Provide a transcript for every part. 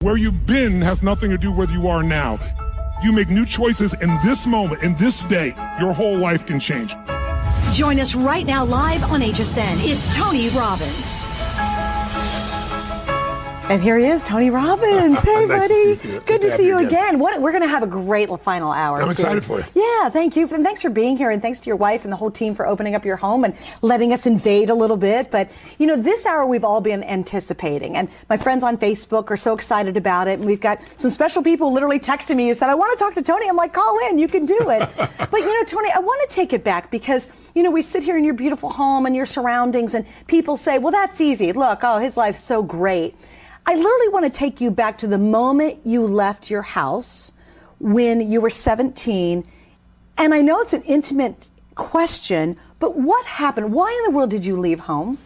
Where you've been has nothing to do with where you are now. You make new choices in this moment, in this day, your whole life can change. Join us right now live on HSN. It's Tony Robbins. And here he is, Tony Robbins. Hey, nice buddy. To see you. Good to see you again. We're going to have a great final hour. I'm excited for you. Yeah, thank you. And thanks for being here. And thanks to your wife and the whole team for opening up your home and letting us invade a little bit. But, you know, this hour we've all been anticipating. And my friends on Facebook are so excited about it. And we've got some special people literally texting me who said, I want to talk to Tony. I'm like, call in. You can do it. But, you know, Tony, I want to take it back because, you know, we sit here in your beautiful home and your surroundings and people say, well, that's easy. Look, oh, his life's so great. I literally want to take you back to the moment you left your house when you were 17. And I know it's an intimate question, but what happened? Why in the world did you leave home?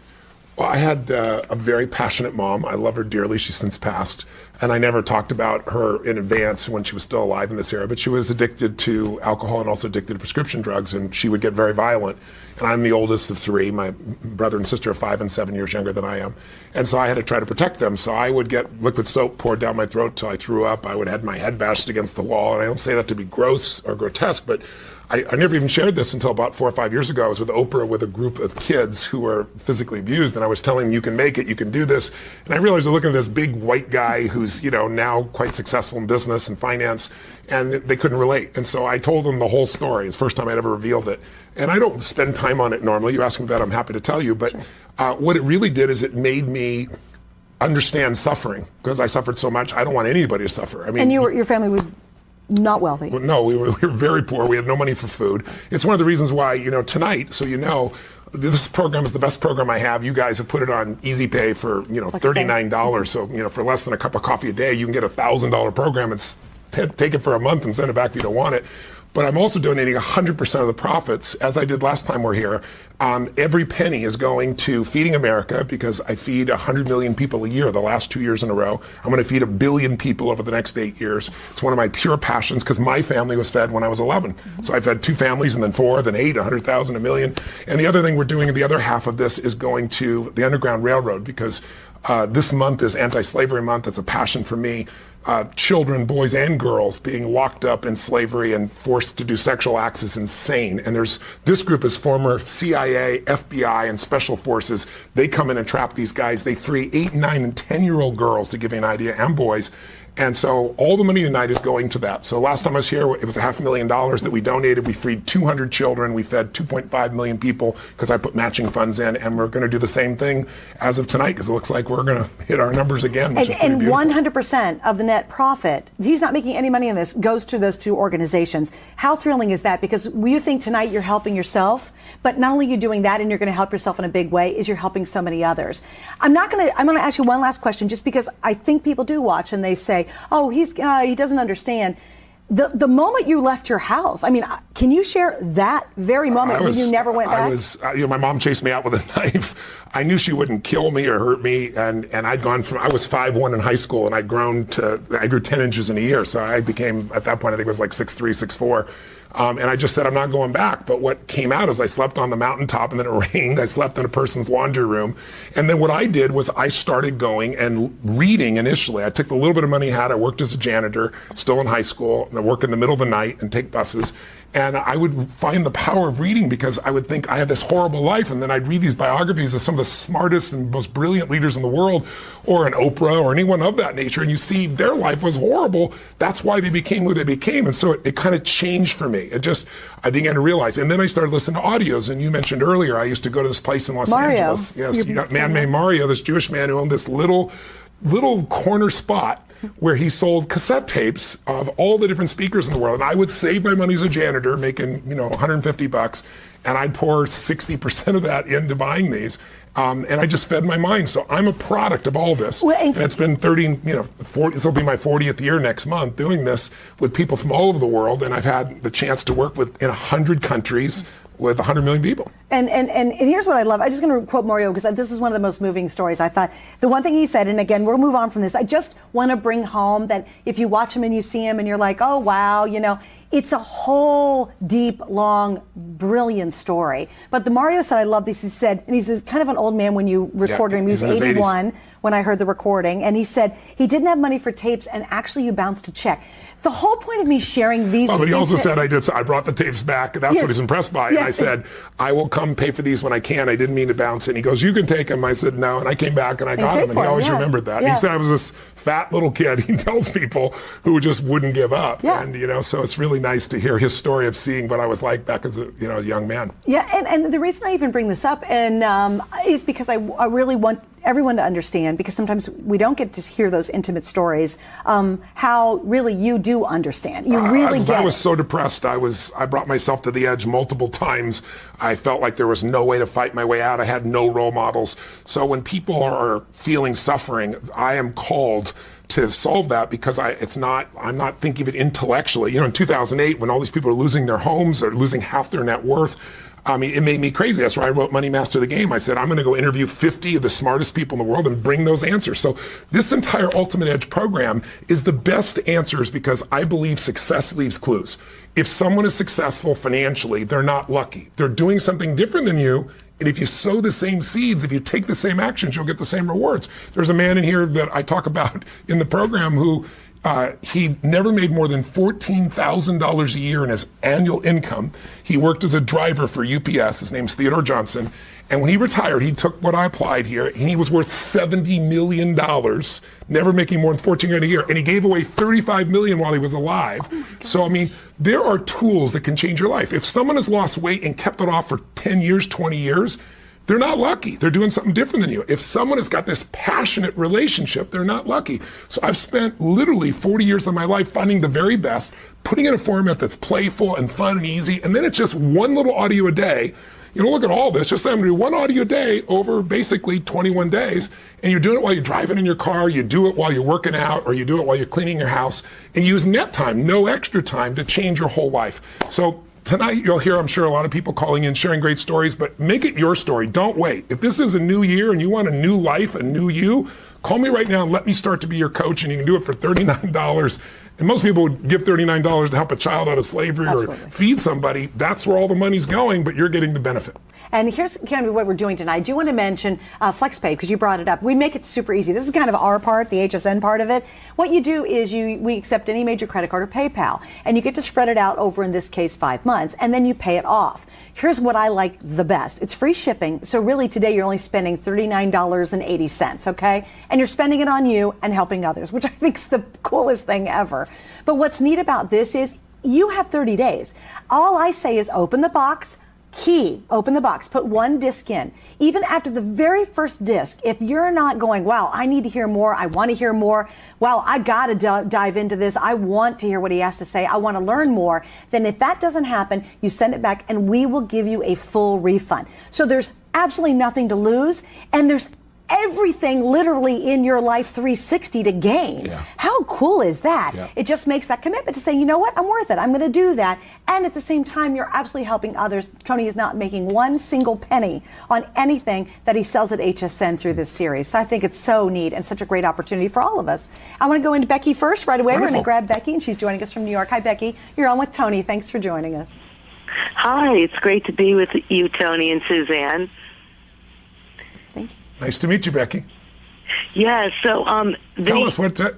Well, I had a very passionate mom. I love her dearly. She's since passed. And I never talked about her in advance when she was still alive in this era, but she was addicted to alcohol and also addicted to prescription drugs, and she would get very violent. And I'm the oldest of three. My brother and sister are 5 and 7 years younger than I am. And so I had to try to protect them. So I would get liquid soap poured down my throat till I threw up. I would have my head bashed against the wall. And I don't say that to be gross or grotesque, but I never even shared this until about 4 or 5 years ago. I was with Oprah with a group of kids who were physically abused, and I was telling them, you can make it, you can do this. And I realized they're looking at this big white guy who's, you know, now quite successful in business and finance, and they couldn't relate. And so I told them the whole story. It's the first time I'd ever revealed it. And I don't spend time on it normally. You ask me that, I'm happy to tell you. But what it really did is it made me understand suffering, because I suffered so much. I don't want anybody to suffer. I mean, and your family was not wealthy. No, we were very poor. We had no money for food. It's one of the reasons why, you know, tonight, so you know, this program is the best program I have. You guys have put it on Easy Pay for, you know, $39. So, you know, for less than a cup of coffee a day, you can get $1,000 program. It's take it for a month and send it back if you don't want it. But I'm also donating 100% of the profits, as I did last time we're here. Every penny is going to Feeding America, because I feed 100 million people a year the last 2 years in a row. I'm going to feed 1 billion people over the next 8 years. It's one of my pure passions, because my family was fed when I was 11. So I fed 2 families, and then 4, then 8, 100,000, 1 million. And the other thing we're doing, the other half of this is going to the Underground Railroad, because this month is Anti-Slavery Month. It's a passion for me. Children, boys and girls, being locked up in slavery and forced to do sexual acts is insane. And this group is former CIA, FBI, and special forces. They come in and trap these guys. They free 8, 9, and 10-year-old girls, to give you an idea, and boys. And so all the money tonight is going to that. So last time I was here, it was $500,000 that we donated. We freed 200 children. We fed 2.5 million people, because I put matching funds in. And we're going to do the same thing as of tonight, because it looks like we're going to hit our numbers again, which is pretty beautiful. 100% of the net profit, he's not making any money in this, goes to those 2 organizations. How thrilling is that? Because you think tonight you're helping yourself, but not only are you doing that and you're going to help yourself in a big way, is you're helping so many others. I'm going to ask you one last question, just because I think people do watch and they say, oh, he doesn't understand. The moment you left your house, I mean, can you share that very moment when you never went back? My mom chased me out with a knife. I knew she wouldn't kill me or hurt me, and I was 5'1" in high school, and I grew 10 inches in a year. So I became, at that point, I think it was like 6'3", 6'4". And I just said, I'm not going back. But what came out is I slept on the mountaintop, and then it rained. I slept in a person's laundry room. And then what I did was I started going and reading initially. I took the little bit of money I had. I worked as a janitor, still in high school, and I work in the middle of the night and take buses. And I would find the power of reading, because I would think I had this horrible life, and then I'd read these biographies of some of the smartest and most brilliant leaders in the world, or an Oprah or anyone of that nature, and you see their life was horrible. That's why they became who they became. And so it kind of changed for me. I began to realize. And then I started listening to audios, and you mentioned earlier, I used to go to this place in Los Angeles. Yes, you got a man named Mario, this Jewish man who owned this little corner spot where he sold cassette tapes of all the different speakers in the world. And I would save my money as a janitor, making, $150, and I'd pour 60% of that into buying these. And I just fed my mind. So I'm a product of all this. Well, and it's been 40, this will be my 40th year next month doing this with people from all over the world. And I've had the chance to work in 100 countries, with 100 million people. And here's what I love. I'm just going to quote Mario because this is one of the most moving stories. I thought the one thing he said, and again, we'll move on from this. I just want to bring home that if you watch him and you see him and you're like, oh, wow, it's a whole deep, long, brilliant story. But the Mario said, I love this. He said, and he's kind of an old man when you recorded him. He was 81 when I heard the recording. And he said he didn't have money for tapes and actually you bounced a check. The whole point of me sharing these. But he also said I brought the tapes back. That's what he's impressed by. Yes. And I said, I will come pay for these when I can. I didn't mean to bounce. And he goes, you can take them. I said, no. And I came back and I got them. And he always remembered that. He said I was this fat little kid. He tells people who just wouldn't give up. Yeah. And, so it's really nice to hear his story of seeing what I was like back as a young man. Yeah. And the reason I even bring this up is because I really want everyone to understand, because sometimes we don't get to hear those intimate stories, how really you do understand. You really get it. I was so depressed. I brought myself to the edge multiple times. I felt like there was no way to fight my way out. I had no role models. So when people are feeling suffering, I am called to solve that because I'm not thinking of it intellectually. In 2008, when all these people are losing their homes or losing half their net worth, it made me crazy. That's why I wrote Money Master the Game. I said, I'm going to go interview 50 of the smartest people in the world and bring those answers. So this entire Ultimate Edge program is the best answers because I believe success leaves clues. If someone is successful financially, they're not lucky. They're doing something different than you. And if you sow the same seeds, if you take the same actions, you'll get the same rewards. There's a man in here that I talk about in the program who he never made more than $14,000 a year in his annual income. He worked as a driver for UPS. His name's Theodore Johnson. And when he retired, he took what I applied here, and he was worth $70 million, never making more than $14 grand a year. And he gave away $35 million while he was alive. So, there are tools that can change your life. If someone has lost weight and kept it off for 10 years, 20 years, they're not lucky. They're doing something different than you. If someone has got this passionate relationship, they're not lucky. So I've spent literally 40 years of my life finding the very best, putting in a format that's playful and fun and easy, and then it's just one little audio a day. Look at all this. Just say I'm going to do one audio a day over basically 21 days, and you're doing it while you're driving in your car, you do it while you're working out, or you do it while you're cleaning your house, and use net time, no extra time, to change your whole life. So tonight, you'll hear, I'm sure, a lot of people calling in, sharing great stories, but make it your story. Don't wait. If this is a new year and you want a new life, a new you, call me right now and let me start to be your coach, and you can do it for $39. And most people would give $39 to help a child out of slavery or feed somebody. That's where all the money's going, but you're getting the benefit. And here's kind of what we're doing tonight. I do want to mention FlexPay because you brought it up. We make it super easy. This is kind of our part, the HSN part of it. What you do is we accept any major credit card or PayPal, and you get to spread it out over, in this case, 5 months, and then you pay it off. Here's what I like the best. It's free shipping. So really today you're only spending $39.80, okay? And you're spending it on you and helping others, which I think is the coolest thing ever. But what's neat about this is you have 30 days. All I say is open the box, open the box, put one disc in. Even after the very first disc, if you're not going, wow, I need to hear more, I want to hear more, wow, I got to dive into this, I want to hear what he has to say, I want to learn more, then if that doesn't happen, you send it back and we will give you a full refund. So there's absolutely nothing to lose, and there's everything literally in your life 360 to gain. Yeah. How cool is that? Yeah. It just makes that commitment to say, you know what, I'm worth it. I'm going to do that. And at the same time, you're absolutely helping others. Tony is not making one single penny on anything that he sells at HSN through this series. So I think it's so neat and such a great opportunity for all of us. I want to go into Becky first right away. Wonderful. We're going to grab Becky, and she's joining us from New York. Hi, Becky. You're on with Tony. Thanks for joining us. Hi, it's great to be with you, Tony and Suzanne. Thank you. Nice to meet you, Becky. Yeah, so tell us,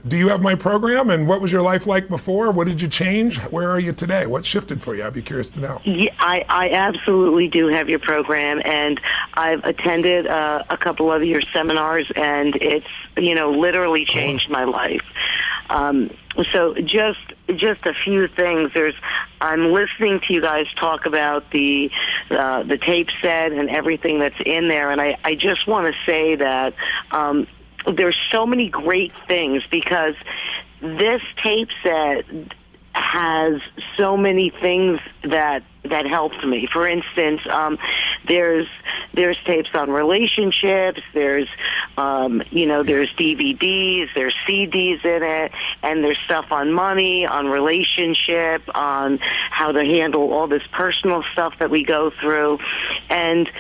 do you have my program, and what was your life like before? What did you change? Where are you today? What shifted for you? I'd be curious to know. Yeah, I absolutely do have your program, and I've attended a couple of your seminars, and it's literally changed my life. So just a few things. I'm listening to you guys talk about the tape set and everything that's in there, and I just want to say that there's so many great things, because this tape set has so many things that that helped me. For instance, there's tapes on relationships, there's there's DVDs, there's CDs in it, and there's stuff on money, on relationship, on how to handle all this personal stuff that we go through. And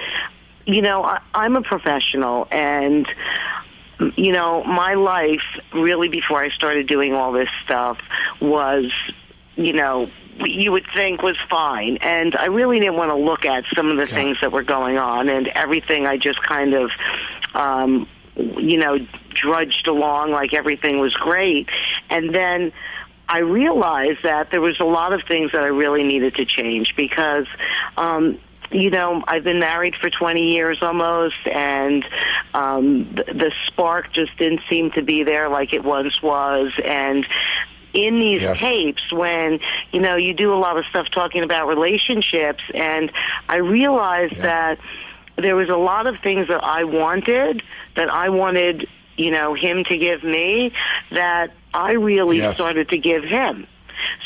I'm a professional, and my life really before I started doing all this stuff was, you would think was fine. And I really didn't want to look at some of the things that were going on, and everything I just kind of, drudged along like everything was great. And then I realized that there was a lot of things that I really needed to change because, I've been married for 20 years almost, and the spark just didn't seem to be there like it once was. And in these tapes, when, you do a lot of stuff talking about relationships, and I realized that there was a lot of things that I wanted him to give me, that I really started to give him.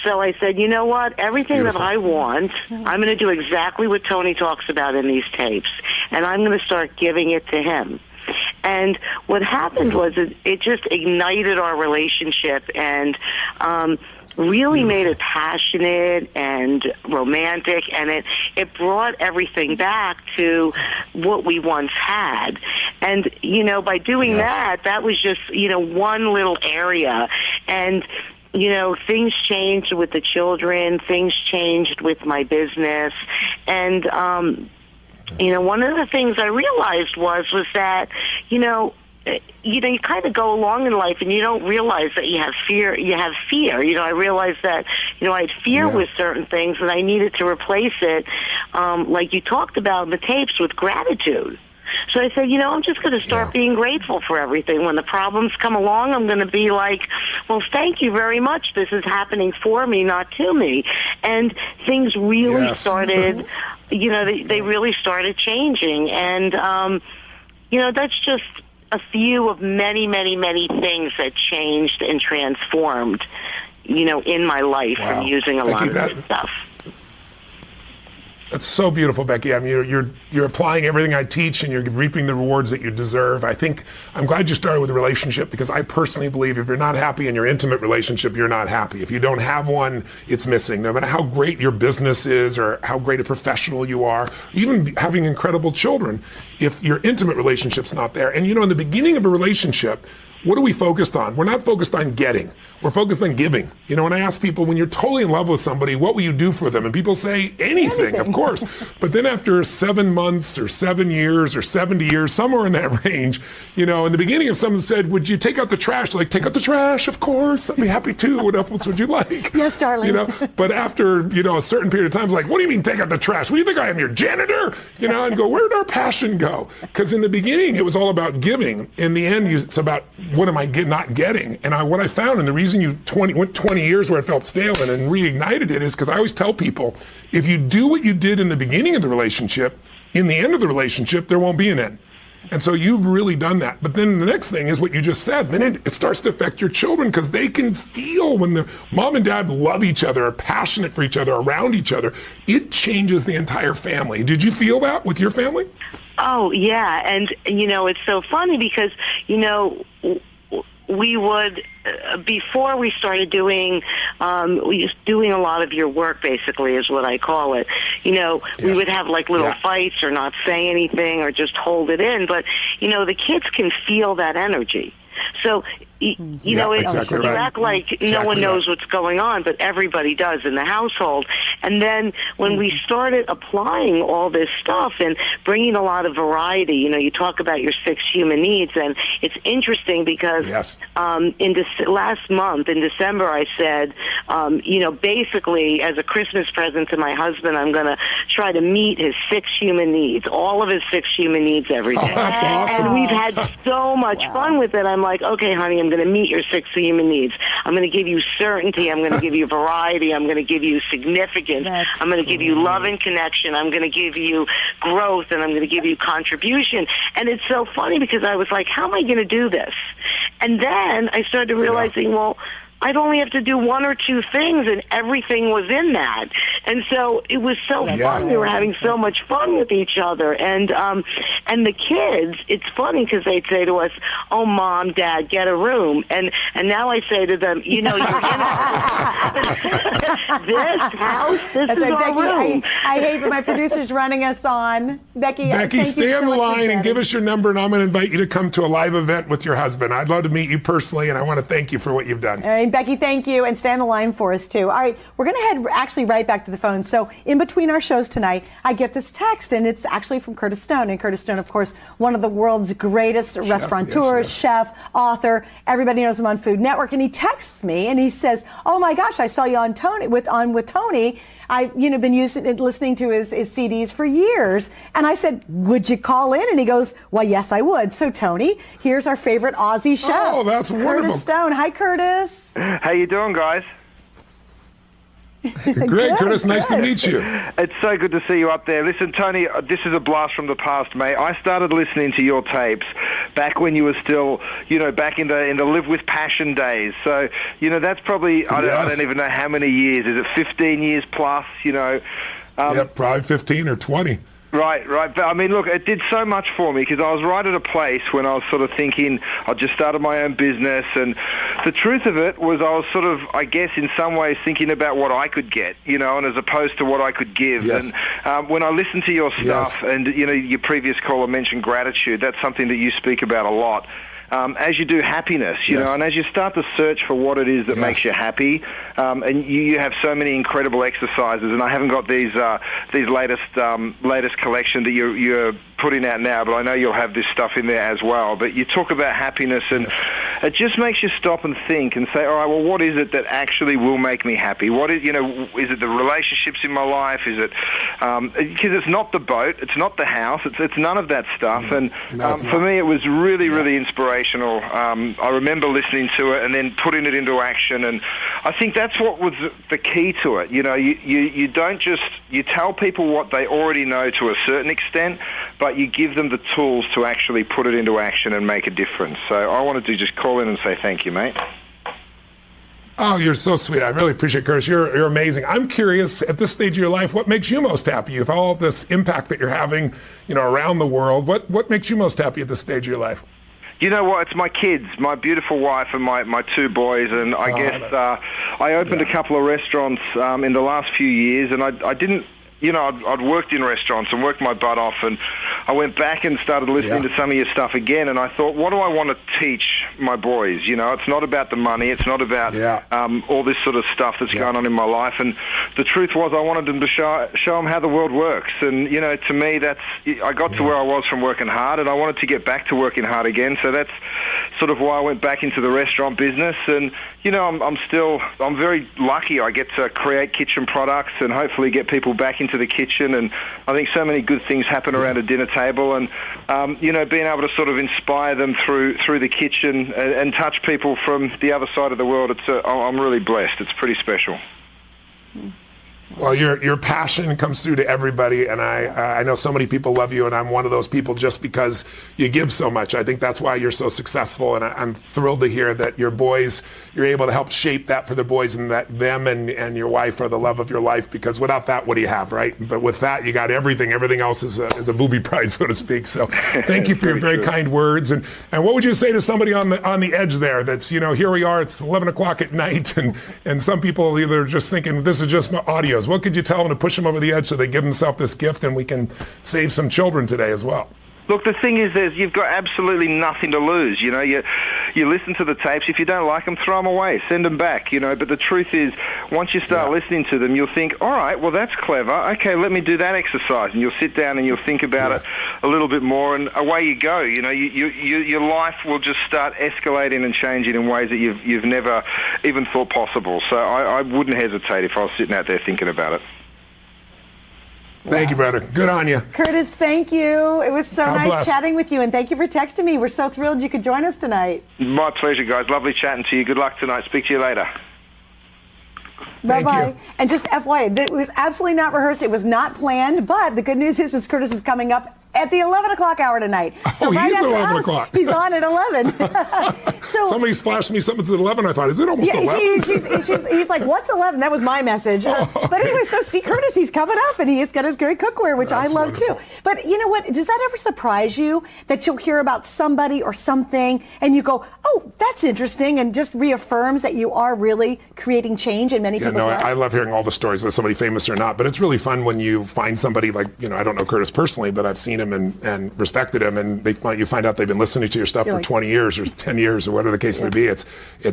So I said, you know what, everything that I want, I'm going to do exactly what Tony talks about in these tapes, and I'm going to start giving it to him. And what happened was it just ignited our relationship and really made it passionate and romantic, and it brought everything back to what we once had. And, by doing that was just, one little area. And things changed with the children, things changed with my business, and one of the things I realized was that, you kind of go along in life and you don't realize that you have fear. You have fear. I realized that, I had fear with certain things, and I needed to replace it, like you talked about in the tapes, with gratitude. So I said, I'm just going to start being grateful for everything. When the problems come along, I'm going to be like, well, thank you very much. This is happening for me, not to me. And things really started, they really started changing. And, that's just a few of many, many, many things that changed and transformed, in my life from using a lot of this stuff. That's so beautiful, Becky. I mean, you're applying everything I teach, and you're reaping the rewards that you deserve. I'm glad you started with a relationship, because I personally believe if you're not happy in your intimate relationship, you're not happy. If you don't have one, it's missing. No matter how great your business is or how great a professional you are, even having incredible children, if your intimate relationship's not there. And in the beginning of a relationship, what are we focused on? We're not focused on getting. We're focused on giving. When I ask people, when you're totally in love with somebody, what will you do for them? And people say anything, of course. But then after 7 months or 7 years or 70 years, somewhere in that range, in the beginning, if someone said, would you take out the trash? Like, take out the trash, of course. I'd be happy to. What else would you like? Yes, darling. But after, a certain period of time, it's like, what do you mean take out the trash? What do you think I am, your janitor? And go, where'd our passion go? Because in the beginning, it was all about giving. In the end, it's about, what am I not getting? And what I found, and the reason went 20 years where it felt stale and then reignited it, is because I always tell people, if you do what you did in the beginning of the relationship, in the end of the relationship, there won't be an end. And so you've really done that. But then the next thing is what you just said. Then it starts to affect your children, because they can feel when the mom and dad love each other, are passionate for each other, around each other. It changes the entire family. Did you feel that with your family? Oh, yeah. And, it's so funny because, we would, before we started doing a lot of your work, basically, is what I call it. We would have like little fights or not say anything or just hold it in. But, the kids can feel that energy. So, you act like no one knows what's going on, but everybody does in the household. And then when we started applying all this stuff and bringing a lot of variety, you talk about your 6 human needs, and it's interesting because last month in December, I said, basically as a Christmas present to my husband, I'm going to try to meet his 6 human needs, all of his 6 human needs every day. Oh, that's awesome. And we've had so much fun with it. I'm like, okay, honey, I'm going to meet your 6 human needs. I'm going to give you certainty. I'm going to give you variety. I'm going to give you significance. I'm going to give you love and connection. I'm going to give you growth, and I'm going to give you contribution. And it's so funny because I was like, how am I going to do this? And then I started realizing, well, I'd only have to do 1 or 2 things, and everything was in that. And so it was so fun. We were having so much fun with each other. And the kids, it's funny because they'd say to us, "Oh, Mom, Dad, get a room." And now I say to them, you're in this house, this is our Becky, room. I hate that my producer's running us on. Becky, stay on the line and give us your number, and I'm going to invite you to come to a live event with your husband. I'd love to meet you personally, and I want to thank you for what you've done. All right, Becky, thank you, and stay on the line for us, too. All right, we're going to head actually right back to the phone. So in between our shows tonight, I get this text, and it's actually from Curtis Stone. And Curtis Stone, of course, one of the world's greatest restaurateurs, chef, author. Everybody knows him on Food Network. And he texts me, and he says, "Oh, my gosh, I saw you on with Tony. I've been listening to his CDs for years." And I said, "Would you call in?" And he goes, "Well, yes, I would." So, Tony, here's our favorite Aussie chef. Oh, that's wonderful. Curtis Stone. Hi, Curtis. How you doing, guys? Great, Curtis. Nice to meet you. It's so good to see you up there. Listen, Tony, this is a blast from the past, mate. I started listening to your tapes back when you were still, back in the Live with Passion days. So, that's probably, I don't even know how many years. Is it 15 years plus, Probably 15 or 20. Right. But I mean, look, it did so much for me because I was right at a place when I was sort of thinking I just started my own business, and the truth of it was I was sort of, I guess, in some ways thinking about what I could get, and as opposed to what I could give. Yes. And when I listened to your stuff, and your previous caller mentioned gratitude, that's something that you speak about a lot. As you do happiness, and as you start to search for what it is that makes you happy, and you have so many incredible exercises, and I haven't got these latest collection that you're putting out now, but I know you'll have this stuff in there as well. But you talk about happiness, and it just makes you stop and think and say, all right, well, what is it that actually will make me happy? What is, is it the relationships in my life? Is it, because it's not the boat, it's not the house, it's none of that stuff. And for me, it was really, really inspirational. I remember listening to it and then putting it into action. And I think that's what was the key to it. You don't just, you tell people what they already know to a certain extent, but you give them the tools to actually put it into action and make a difference. So I wanted to just call in and say thank you, mate. Oh, you're so sweet. I really appreciate it, Curtis. You're amazing. I'm curious, at this stage of your life, what makes you most happy? You have all this impact that you're having, around the world. What makes you most happy at this stage of your life? You know what? It's my kids, my beautiful wife and my two boys. And I guess I opened a couple of restaurants in the last few years, and I didn't, I'd worked in restaurants and worked my butt off, and I went back and started listening to some of your stuff again, and I thought, what do I want to teach my boys? It's not about the money, it's not about all this sort of stuff that's going on in my life, and the truth was I wanted them to show them how the world works, and, to me, I got to where I was from working hard, and I wanted to get back to working hard again, so that's sort of why I went back into the restaurant business, and, I'm very lucky I get to create kitchen products and hopefully get people back into the kitchen, and I think so many good things happen around a dinner table, and being able to sort of inspire them through the kitchen and touch people from the other side of the world. I'm really blessed. It's pretty special. Well, your passion comes through to everybody, and I know so many people love you, and I'm one of those people just because you give so much. I think that's why you're so successful, and I'm thrilled to hear that your boys, you're able to help shape that for the boys, and that them and your wife are the love of your life, because without that, what do you have, right? But with that, you got everything. Everything else is a booby prize, so to speak. So thank you for your very kind words. And what would you say to somebody on the edge there that's, here we are, it's 11 o'clock at night, and some people either just thinking this is just my audios. What could you tell them to push them over the edge so they give themselves this gift, and we can save some children today as well? Look, the thing is, you've got absolutely nothing to lose. You listen to the tapes. If you don't like them, throw them away, send them back. But the truth is, once you start listening to them, you'll think, all right, well, that's clever. Okay, let me do that exercise, and you'll sit down and you'll think about it a little bit more, and away you go. Your life will just start escalating and changing in ways that you've never even thought possible. So I wouldn't hesitate if I was sitting out there thinking about it. Thank you, brother. Good on you. Curtis, thank you. It was so nice bless. chatting with you, and thank you for texting me. We're so thrilled you could join us tonight. My pleasure, guys. Lovely chatting to you. Good luck tonight. Speak to you later. Bye-bye. And just FYI, it was absolutely not rehearsed. It was not planned, but the good news is Curtis is coming up at the 11 o'clock hour tonight. So Oh, right he is after 11 us, o'clock. he's on at 11. So Somebody flashed me something at 11. I thought, is it almost 11? he's like, what's 11? That was my message. But anyway, so see Curtis, he's coming up, and he's got his great cookware, which I That's love wonderful. too. But you know what? Does that ever surprise you that you'll hear about somebody or something, and you go, oh, that's interesting, and just reaffirms that you are really creating change in many people's lives? I love hearing all the stories, whether somebody famous or not. But it's really fun when you find somebody like, I don't know Curtis personally, but I've seen him and respected him, and you find out they've been listening to your stuff for 20 years or 10 years or whatever the case may be. It's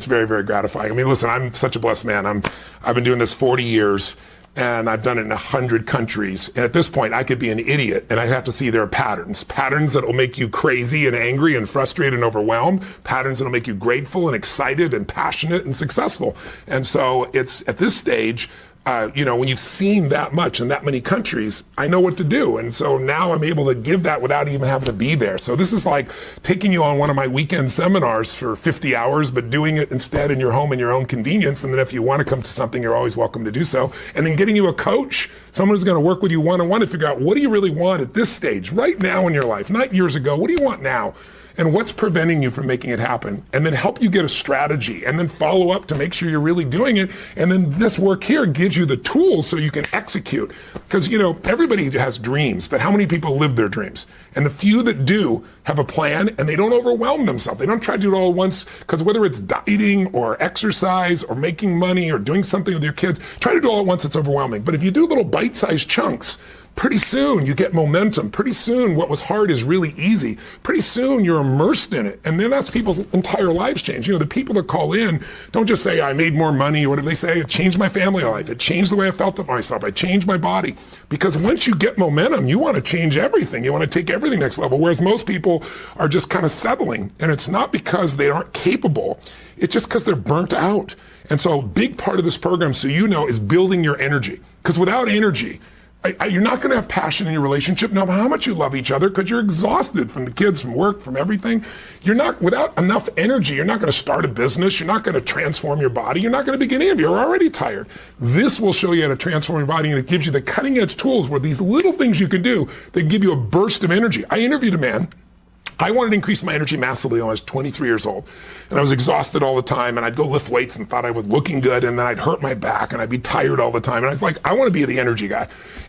very, very gratifying. I mean, listen, I'm such a blessed man. I've been doing this 40 years. And I've done it in 100 countries. And at this point, I could be an idiot, and I have to see there are patterns that will make you crazy and angry and frustrated and overwhelmed, patterns that will make you grateful and excited and passionate and successful. And so it's at this stage, when you've seen that much in that many countries, I know what to do. And so now I'm able to give that without even having to be there. So this is like taking you on one of my weekend seminars for 50 hours, but doing it instead in your home in your own convenience. And then if you want to come to something, you're always welcome to do so. And then getting you a coach, someone who's going to work with you one-on-one to figure out, what do you really want at this stage, right now in your life, not years ago? What do you want now? And what's preventing you from making it happen? And then help you get a strategy, and then follow up to make sure you're really doing it. And then this work here gives you the tools so you can execute. Because, everybody has dreams, but how many people live their dreams? And the few that do have a plan, and they don't overwhelm themselves. They don't try to do it all at once, because whether it's dieting or exercise or making money or doing something with your kids, try to do it all at once, it's overwhelming. But if you do little bite-sized chunks, pretty soon you get momentum. Pretty soon what was hard is really easy. Pretty soon you're immersed in it. And then that's people's entire lives change. The people that call in don't just say, I made more money, or whatever. They say, it changed my family life. It changed the way I felt about myself. I changed my body. Because once you get momentum, you want to change everything. You want to take everything next level. Whereas most people are just kind of settling. And it's not because they aren't capable. It's just because they're burnt out. And so a big part of this program, so is building your energy. Because without energy, you're not going to have passion in your relationship, no matter how much you love each other, because you're exhausted from the kids, from work, from everything. Without enough energy, you're not going to start a business. You're not going to transform your body. You're not going to begin any of it. You're already tired. This will show you how to transform your body, and it gives you the cutting edge tools where these little things you can do that give you a burst of energy. I interviewed a man. I wanted to increase my energy massively when I was 23 years old. And I was exhausted all the time, and I'd go lift weights and thought I was looking good, and then I'd hurt my back, and I'd be tired all the time. And I was like, I want to be the energy guy.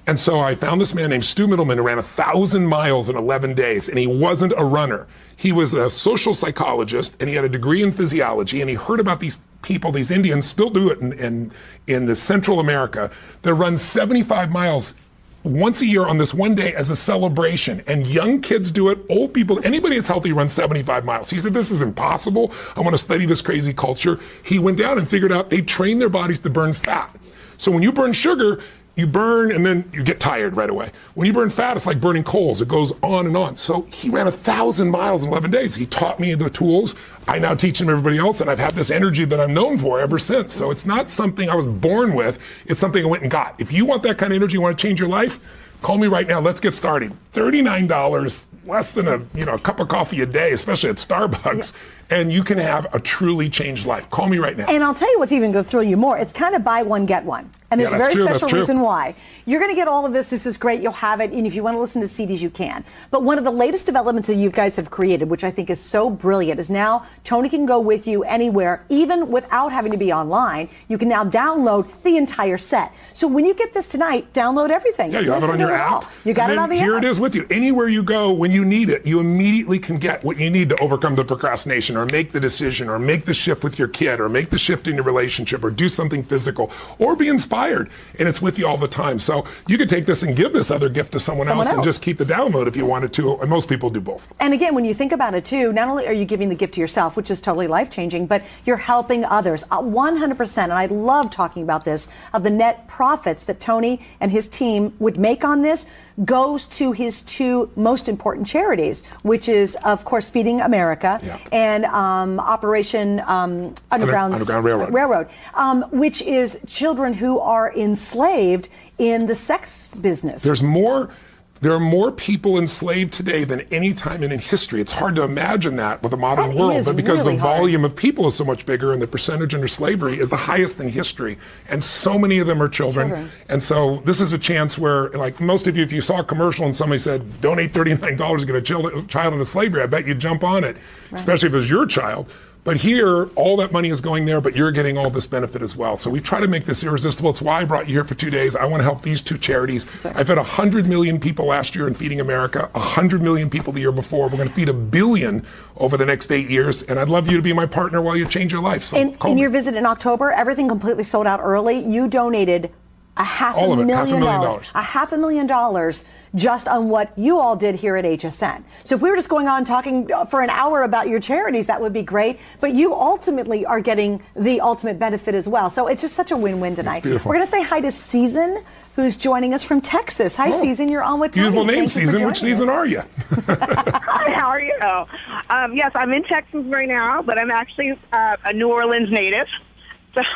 And so I found this man named Stu Middleman who ran 1,000 miles in 11 days, and he wasn't a runner. He was a social psychologist, and he had a degree in physiology, and he heard about these people, these Indians still do it in the Central America, that run 75 miles once a year on this one day as a celebration. And young kids do it, old people, anybody that's healthy runs 75 miles. He said, this is impossible. I want to study this crazy culture. He went down and figured out they train their bodies to burn fat. So when you burn sugar, you burn and then you get tired right away. When you burn fat, it's like burning coals. It goes on and on. So he ran 1,000 miles in 11 days. He taught me the tools. I now teach him everybody else, and I've had this energy that I'm known for ever since. So it's not something I was born with. It's something I went and got. If you want that kind of energy, you want to change your life, call me right now. Let's get started. $39, less than a cup of coffee a day, especially at Starbucks. Yeah. And you can have a truly changed life. Call me right now. And I'll tell you what's even going to thrill you more. It's kind of buy one, get one. And there's a very special reason why. You're going to get all of this. This is great. You'll have it. And if you want to listen to CDs, you can. But one of the latest developments that you guys have created, which I think is so brilliant, is now Tony can go with you anywhere, even without having to be online. You can now download the entire set. So when you get this tonight, download everything. Yeah, you have it on your app. You got it on the app. Here it is with you. Anywhere you go, when you need it, you immediately can get what you need to overcome the procrastination, or make the decision, or make the shift with your kid, or make the shift in your relationship, or do something physical, or be inspired. And it's with you all the time. So you could take this and give this other gift to someone else and just keep the download if you wanted to. And most people do both. And again, when you think about it too, not only are you giving the gift to yourself, which is totally life-changing, but you're helping others 100%. And I love talking about this, of the net profits that Tony and his team would make on this goes to his two most important charities, which is, of course, Feeding America and Operation Underground Railroad, which is children who are enslaved in the sex business. There's more There are more people enslaved today than any time in history. It's hard to imagine that with a modern That world, is but because really the hard. volume of people is so much bigger and the percentage under slavery is the highest in history, and so many of them are children. And so this is a chance where, like most of you, if you saw a commercial and somebody said, donate $39 to get a child into slavery, I bet you'd jump on it, especially if it was your child. But here, all that money is going there, but you're getting all this benefit as well. So we try to make this irresistible. It's why I brought you here for 2 days. I want to help these two charities. Right. I fed 100 million people last year in Feeding America, 100 million people the year before. We're going to feed 1 billion over the next 8 years. And I'd love you to be my partner while you change your life. So in your visit in October, everything completely sold out early. You donated All of it, $500,000. $500,000 just on what you all did here at HSN. So if we were just going on talking for an hour about your charities, that would be great. But you ultimately are getting the ultimate benefit as well. So it's just such a win-win tonight. Beautiful. We're going to say hi to Season, who's joining us from Texas. Hi, Season. You're on with Tony. Beautiful name, Thank you for Season. Which joining us. season are you? Hi, how are you? Yes, I'm in Texas right now, but I'm actually a New Orleans native.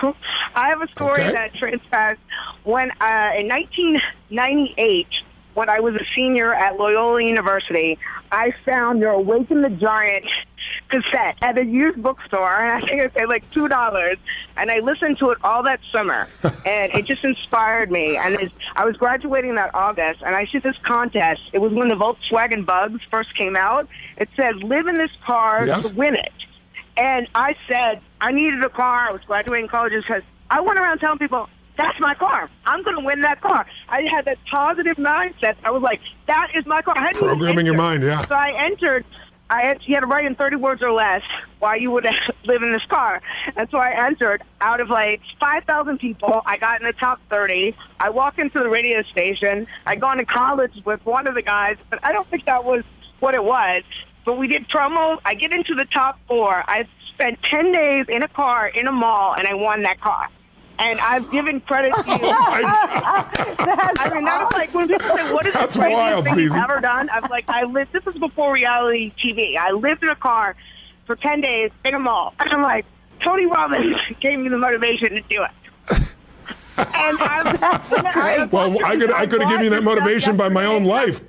So I have a story that transpires when in 1998, when I was a senior at Loyola University, I found your Awaken the Giant cassette at a used bookstore, and I think it paid like $2. And I listened to it all that summer, and it just inspired me. And I was graduating that August, and I see this contest. It was when the Volkswagen Bugs first came out. It said, "Live in this car to win it." And I said, I needed a car. I was graduating college because I went around telling people, that's my car. I'm going to win that car. I had that positive mindset. I was like, that is my car. I hadn't Programming your mind, yeah. So I entered. You had to write in 30 words or less why you would live in this car. And so I entered. Out of like 5,000 people, I got in the top 30. I walked into the radio station. I'd gone to college with one of the guys, but I don't think that was what it was. But we did promo. I get into the top 4. I spent 10 days in a car in a mall, and I won that car. And I've given credit to you. I mean, that was like when people say, what is the craziest thing you've ever done? I was like, this is before reality TV. I lived in a car for 10 days in a mall. And I'm like, Tony Robbins gave me the motivation to do it. And That's great. Well, I could have given you that motivation by my own life.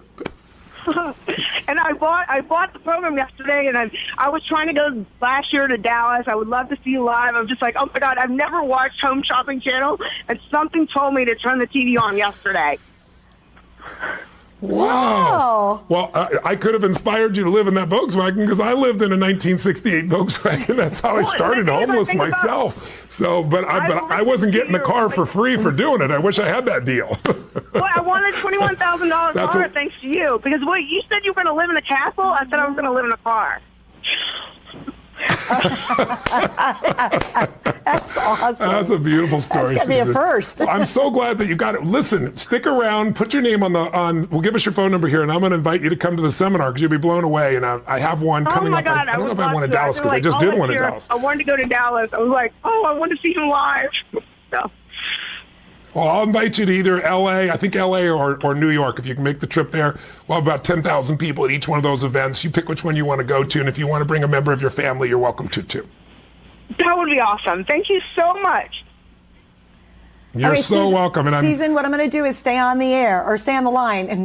And I bought the program yesterday, and I was trying to go last year to Dallas. I would love to see you live. I'm just like, oh my God, I've never watched Home Shopping Channel, and something told me to turn the TV on yesterday. Wow. Well, I could have inspired you to live in that Volkswagen because I lived in a 1968 Volkswagen. That's how I started homeless myself. So, but I wasn't getting the car for free for doing it. I wish I had that deal. Well, I won a $21,000 car thanks to you. Because you said you were going to live in a castle. I said I was going to live in a car. That's awesome. That's a beautiful story. That's gonna be a first. Well, I'm so glad that you got it. Listen, stick around. Put your name on. We'll give us your phone number here, and I'm going to invite you to come to the seminar because you'll be blown away. And I have one coming up. Oh my God! I don't know if I won in Dallas because I just did one in Dallas. I wanted to go to Dallas. I was like, I want to see him live. So. Well, I'll invite you to either L.A., I think L.A. or New York. If you can make the trip there, we'll have about 10,000 people at each one of those events. You pick which one you want to go to, and if you want to bring a member of your family, you're welcome to, too. That would be awesome. Thank you so much. You're so welcome. And Season, what I'm going to do is stay on the air or stay on the line, and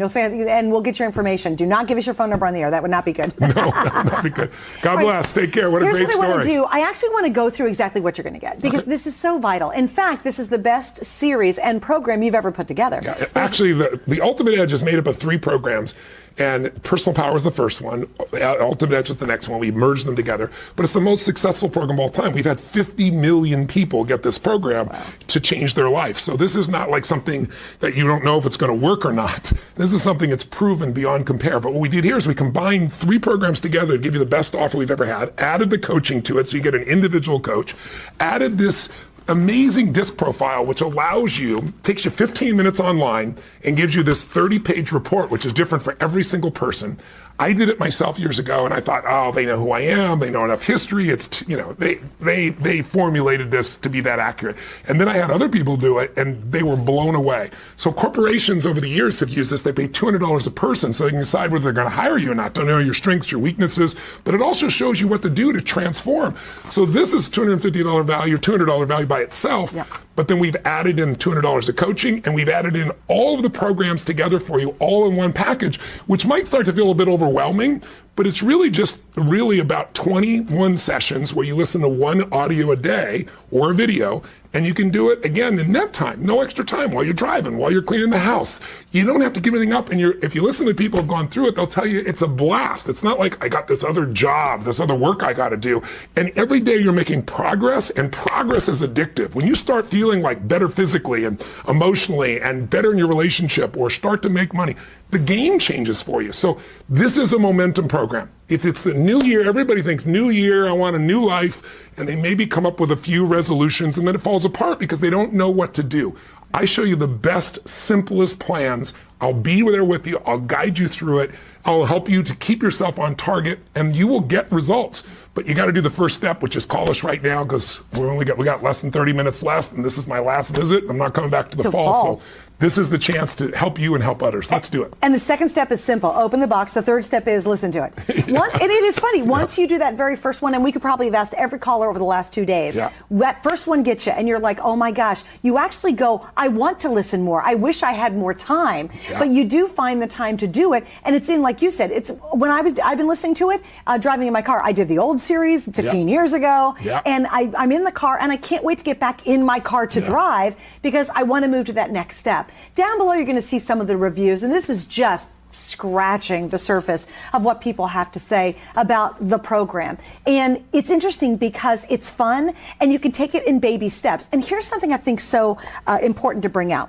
we'll get your information. Do not give us your phone number on the air. That would not be good. No, that would not be good. God bless. Take care. What a great story. Here's what I want to do. I actually want to go through exactly what you're going to get because this is so vital. In fact, this is the best series and program you've ever put together. Yeah, actually, the Ultimate Edge is made up of 3 programs. And Personal Power is the first one. Ultimate Edge is the next one. We merged them together. But it's the most successful program of all time. We've had 50 million people get this program to change their life. So this is not like something that you don't know if it's going to work or not. This is something that's proven beyond compare. But what we did here is we combined 3 programs together to give you the best offer we've ever had, added the coaching to it so you get an individual coach, added this amazing disc profile, which allows you, takes you 15 minutes online and gives you this 30-page report, which is different for every single person. I did it myself years ago, and I thought, oh, they know who I am. They know enough history. It's, you know, they formulated this to be that accurate. And then I had other people do it, and they were blown away. So corporations over the years have used this. They pay $200 a person so they can decide whether they're going to hire you or not. Don't know your strengths, your weaknesses, but it also shows you what to do to transform. So this is $250 value, $200 value by itself. Yeah. But then we've added in $200 of coaching, and we've added in all of the programs together for you, all in one package, which might start to feel a bit overwhelming, but it's really just about 21 sessions where you listen to one audio a day or a video, and you can do it again in nap time, no extra time, while you're driving, while you're cleaning the house. You don't have to give anything up. And if you listen to people who've gone through it, they'll tell you it's a blast. It's not like I got this other job, this other work I got to do. And every day you're making progress, and progress is addictive. When you start feeling like better physically and emotionally and better in your relationship, or start to make money, the game changes for you. So this is a momentum program. If it's the new year, everybody thinks new year, I want a new life, and they maybe come up with a few resolutions, and then it falls apart because they don't know what to do. I show you the best, simplest plans. I'll be there with you. I'll guide you through it. I'll help you to keep yourself on target, and you will get results. But you got to do the first step, which is call us right now, because we got less than 30 minutes left, and this is my last visit. I'm not coming back to the fall. So this is the chance to help you and help others. Let's do it. And the second step is simple. Open the box. The third step is listen to it. And it is funny. Once you do that very first one, and we could probably have asked every caller over the last 2 days, that first one gets you, and you're like, oh my gosh. You actually go, I want to listen more. I wish I had more time. But you do find the time to do it. And it's in, like you said, it's when I've been listening to it, driving in my car. I did the old series 15 years ago. And I'm in the car, and I can't wait to get back in my car to drive, because I want to move to that next step. Down below, you're going to see some of the reviews, and this is just scratching the surface of what people have to say about the program. And it's interesting because it's fun, and you can take it in baby steps. And here's something I think so important to bring out.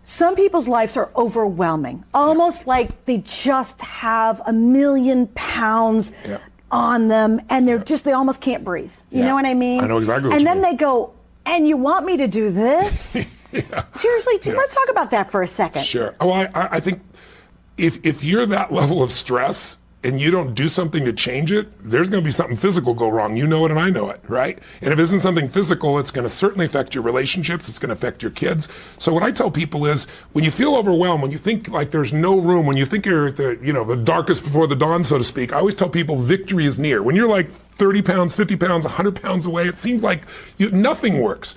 Some people's lives are overwhelming, almost like they just have 1,000,000 pounds on them, and they almost can't breathe. You know what I mean? I know exactly what you mean. And then they go, and you want me to do this? Seriously, let's talk about that for a second. Sure. Well, I think if you're that level of stress and you don't do something to change it, there's going to be something physical go wrong. You know it and I know it, right? And if it isn't something physical, it's going to certainly affect your relationships. It's going to affect your kids. So what I tell people is, when you feel overwhelmed, when you think like there's no room, when you think you're at the darkest before the dawn, so to speak, I always tell people victory is near. When you're like 30 pounds, 50 pounds, 100 pounds away, it seems like nothing works.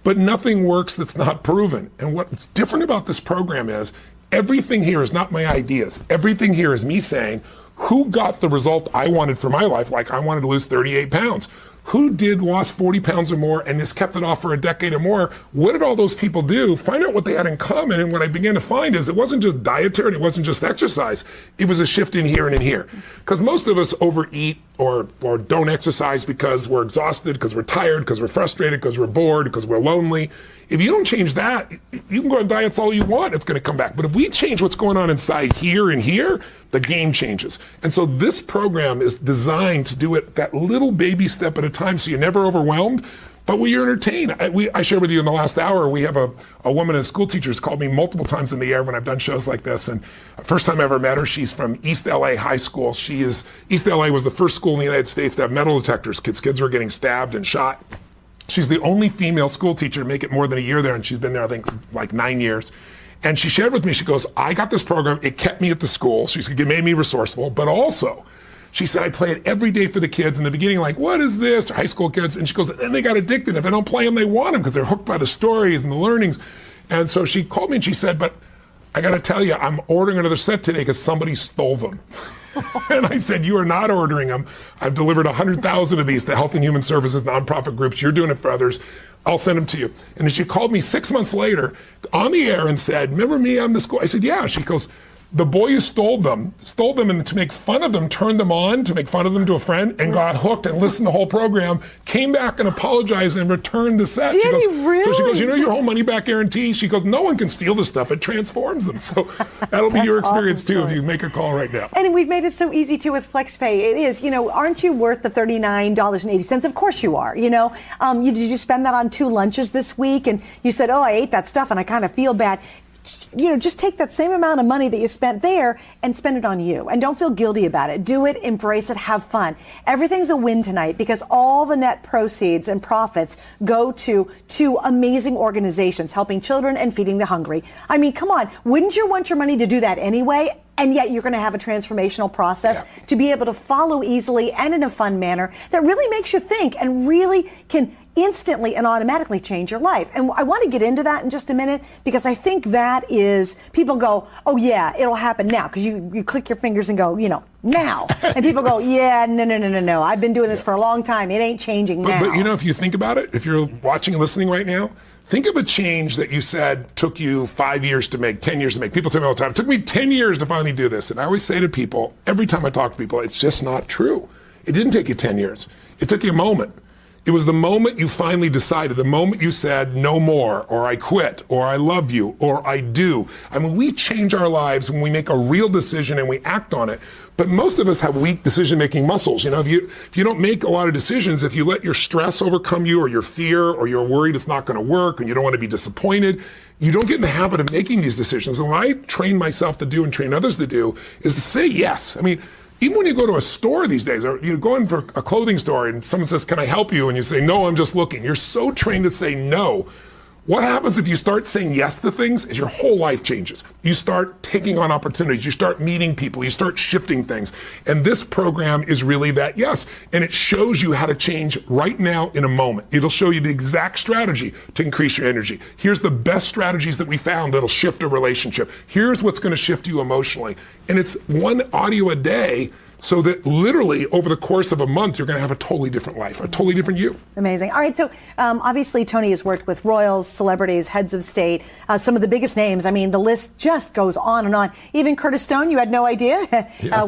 But nothing works that's not proven. And what's different about this program is everything here is not my ideas. Everything here is me saying, who got the result I wanted for my life? Like, I wanted to lose 38 pounds. Who lost 40 pounds or more and has kept it off for a decade or more? What did all those people do? Find out what they had in common. And what I began to find is it wasn't just dietary, and it wasn't just exercise. It was a shift in here and in here. Because most of us overeat or don't exercise because we're exhausted, because we're tired, because we're frustrated, because we're bored, because we're lonely. If you don't change that, you can go on diets all you want, it's going to come back. But if we change what's going on inside here and here, the game changes. And so this program is designed to do it that little baby step at a time, so you're never overwhelmed, but where you're entertained. I shared with you in the last hour, we have a woman, a school teacher, who's called me multiple times in the air when I've done shows like this. And first time I ever met her, she's from East LA High School. East LA was the first school in the United States to have metal detectors. Kids were getting stabbed and shot. She's the only female school teacher to make it more than a year there, and she's been there, I think, like 9 years. And she shared with me, she goes, I got this program, it kept me at the school. She said, it made me resourceful, but also, she said, I play it every day for the kids. In the beginning, like, what is this? They're high school kids. And she goes, then they got addicted. If I don't play them, they want them because they're hooked by the stories and the learnings. And so she called me and she said, but I got to tell you, I'm ordering another set today because somebody stole them. And I said, you are not ordering them. I've delivered 100,000 of these to Health and Human Services, nonprofit groups. You're doing it for others. I'll send them to you. And then she called me 6 months later on the air and said, remember me on the school? I said, yeah. She goes, the boy who stole them and to make fun of them, turned them on to make fun of them to a friend and got hooked and listened to the whole program, came back and apologized and returned the set. Did he really? So she goes, you know your whole money back guarantee? She goes, no one can steal this stuff. It transforms them. So that'll be your experience too if you make a call right now. And we've made it so easy too with FlexPay. It is, aren't you worth the $39.80? Of course you are, Did you spend that on 2 lunches this week? And you said, oh, I ate that stuff and I kind of feel bad. just take that same amount of money that you spent there and spend it on you. And don't feel guilty about it. Do it, embrace it, have fun. Everything's a win tonight because all the net proceeds and profits go to two amazing organizations helping children and feeding the hungry. I mean, come on. Wouldn't you want your money to do that anyway? And yet you're going to have a transformational process to be able to follow easily and in a fun manner that really makes you think and really can instantly and automatically change your life. And I want to get into that in just a minute because I think that is, people go, oh yeah, it'll happen now. Because you click your fingers and go, now. And people go, yeah, no. I've been doing this for a long time. It ain't changing now. But if you think about it, if you're watching and listening right now, think of a change that you said took you 5 years to make, 10 years to make. People tell me all the time, it took me 10 years to finally do this. And I always say to people, every time I talk to people, it's just not true. It didn't take you 10 years. It took you a moment. It was the moment you finally decided, the moment you said no more, or I quit, or I love you, or I do. I mean, we change our lives when we make a real decision and we act on it. But most of us have weak decision-making muscles. If you don't make a lot of decisions, if you let your stress overcome you, or your fear, or you're worried it's not going to work, and you don't want to be disappointed, you don't get in the habit of making these decisions. And what I train myself to do and train others to do is to say yes. I mean, even when you go to a store these days, or you go in for a clothing store and someone says, can I help you? And you say, no, I'm just looking. You're so trained to say no. What happens if you start saying yes to things is your whole life changes. You start taking on opportunities. You start meeting people. You start shifting things. And this program is really that yes. And it shows you how to change right now in a moment. It'll show you the exact strategy to increase your energy. Here's the best strategies that we found that'll shift a relationship. Here's what's going to shift you emotionally. And it's one audio a day, so that literally over the course of a month, you're going to have a totally different life, a totally different you. Amazing. All right. So obviously, Tony has worked with royals, celebrities, heads of state, some of the biggest names. I mean, the list just goes on and on. Even Curtis Stone, you had no idea,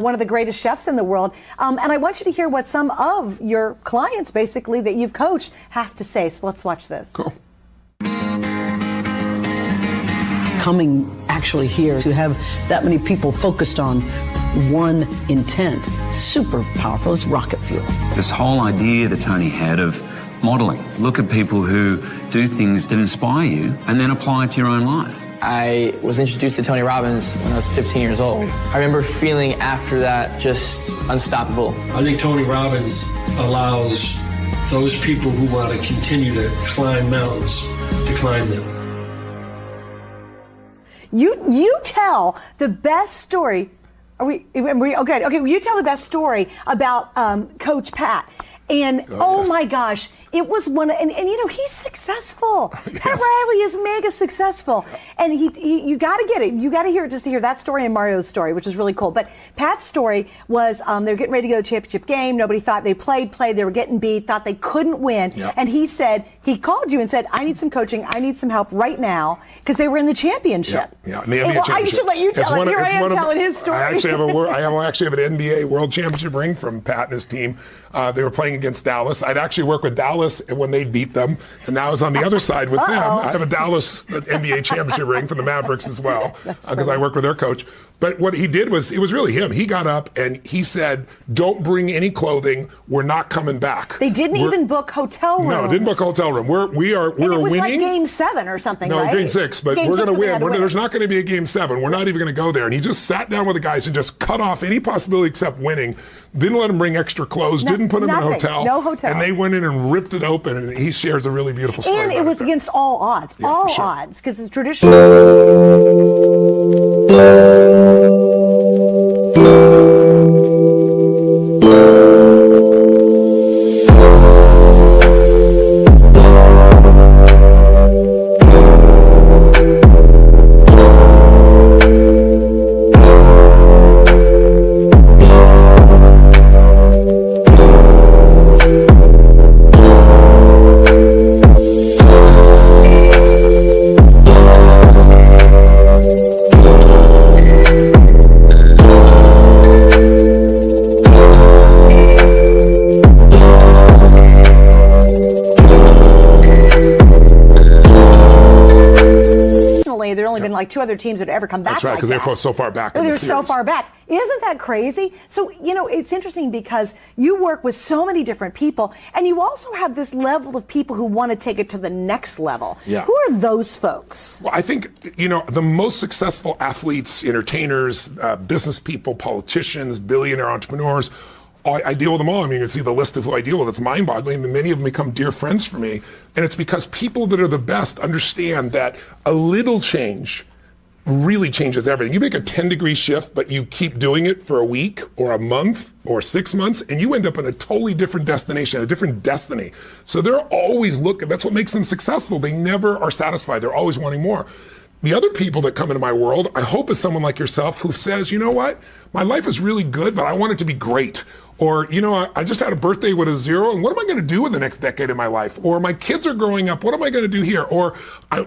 one of the greatest chefs in the world. And I want you to hear what some of your clients, basically, that you've coached have to say. So let's watch this. Cool. Coming actually here to have that many people focused on one intent, super powerful. It's rocket fuel. This whole idea that Tony had of modeling. Look at people who do things that inspire you and then apply it to your own life. I was introduced to Tony Robbins when I was 15 years old. I remember feeling after that just unstoppable. I think Tony Robbins allows those people who want to continue to climb mountains to climb them. You tell the best story. Are we okay? Okay, you tell the best story about Coach Pat. And oh my gosh, it was one, and he's successful. Yes. Pat Riley is mega successful, and you got to get it. You got to hear it just to hear that story and Mario's story, which is really cool. But Pat's story was they were getting ready to go to the championship game. Nobody thought they played. They were getting beat. Thought they couldn't win, and he called you and said, "I need some coaching. I need some help right now," because they were in the championship. Yeah, the NBA championship. I should let you tell it. Here I am telling his story. I actually have an NBA World Championship ring from Pat and his team. They were playing against Dallas. I'd actually worked with Dallas when they beat them, and now I was on the other side with them. I have a Dallas NBA championship ring from the Mavericks as well, because I work with their coach. But what he did was, it was really him. He got up and he said, don't bring any clothing. We're not coming back. They didn't even book hotel rooms. No, didn't book a hotel room. We're winning. It was like Game 7 or something, right? No, Game 6, but we're going to win. There's not going to be a Game 7. We're not even going to go there. And he just sat down with the guys and just cut off any possibility except winning. Didn't let them bring extra clothes. Didn't put them in a hotel. No hotel. And they went in and ripped it open. And he shares a really beautiful story. And it was against all odds. Yeah, all sure. odds. Because it's traditional. like 2 other teams that ever come back. That's right, because they're so far back. They're so far back. Isn't that crazy? So, it's interesting because you work with so many different people, and you also have this level of people who want to take it to the next level. Yeah. Who are those folks? Well, I think, the most successful athletes, entertainers, business people, politicians, billionaire entrepreneurs, I deal with them all. I mean, you can see the list of who I deal with. It's mind-boggling, and many of them become dear friends for me. And it's because people that are the best understand that a little change really changes everything. You make a 10-degree shift, but you keep doing it for a week or a month or 6 months, and you end up in a totally different destination, a different destiny. So they're always looking. That's what makes them successful. They never are satisfied. They're always wanting more. The other people that come into my world, I hope is someone like yourself who says, you know what? My life is really good, but I want it to be great. Or, I just had a birthday with a 0, and what am I going to do in the next decade of my life? Or my kids are growing up, what am I going to do here? Or